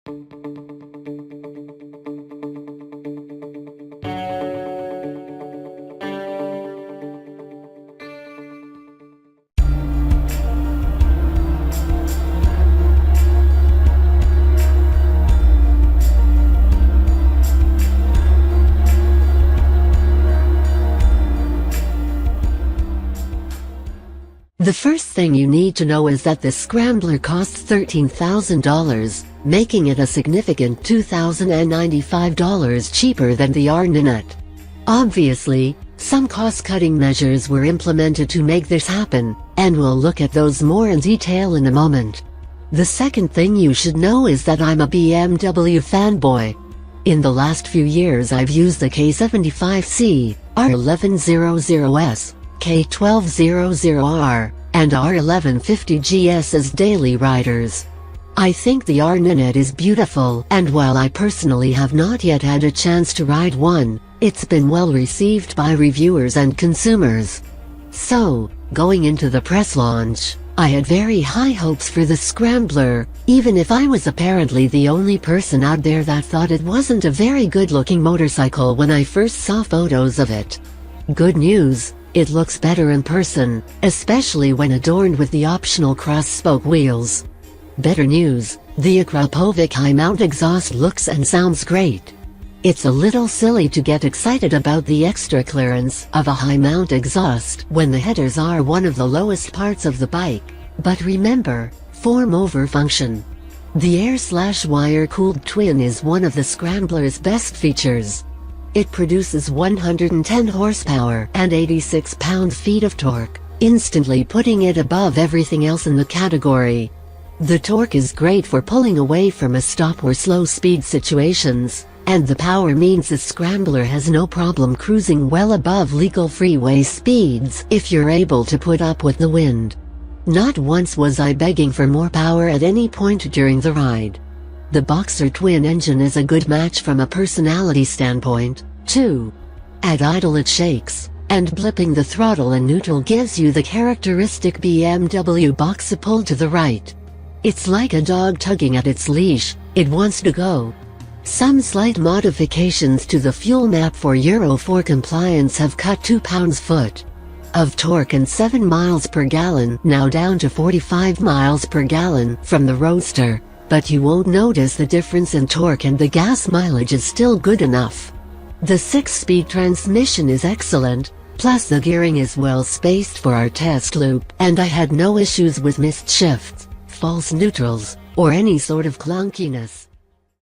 The first thing you need to know is that the Scrambler costs $13,000, making it a significant $2,095 cheaper than the R nineT. Obviously, some cost-cutting measures were implemented to make this happen, and we'll look at those more in detail in a moment. The second thing you should know is that I'm a BMW fanboy. In the last few years I've used the K75C, R1100S, K1200R, and R1150GS as daily riders. I think the R nineT is beautiful, and while I personally have not yet had a chance to ride one, it's been well received by reviewers and consumers. So, going into the press launch, I had very high hopes for the Scrambler, even if I was apparently the only person out there that thought it wasn't a very good-looking motorcycle when I first saw photos of it. Good news, it looks better in person, especially when adorned with the optional cross-spoke wheels. Better news, the Akrapovic high-mount exhaust looks and sounds great. It's a little silly to get excited about the extra clearance of a high-mount exhaust when the headers are one of the lowest parts of the bike, but remember, form over function. The air/wire-cooled twin is one of the Scrambler's best features. It produces 110 horsepower and 86 pound-feet of torque, instantly putting it above everything else in the category. The torque is great for pulling away from a stop or slow speed situations, and the power means the Scrambler has no problem cruising well above legal freeway speeds if you're able to put up with the wind. Not once was I begging for more power at any point during the ride. The Boxer twin engine is a good match from a personality standpoint, too. At idle it shakes, and blipping the throttle in neutral gives you the characteristic BMW Boxer pull to the right. It's like a dog tugging at its leash, it wants to go. Some slight modifications to the fuel map for Euro 4 compliance have cut 2 pounds-foot of torque and 7 miles per gallon, now down to 45 miles per gallon from the Roadster. But you won't notice the difference in torque, and the gas mileage is still good enough. The 6-speed transmission is excellent, plus the gearing is well spaced for our test loop, and I had no issues with missed shifts, false neutrals, or any sort of clunkiness.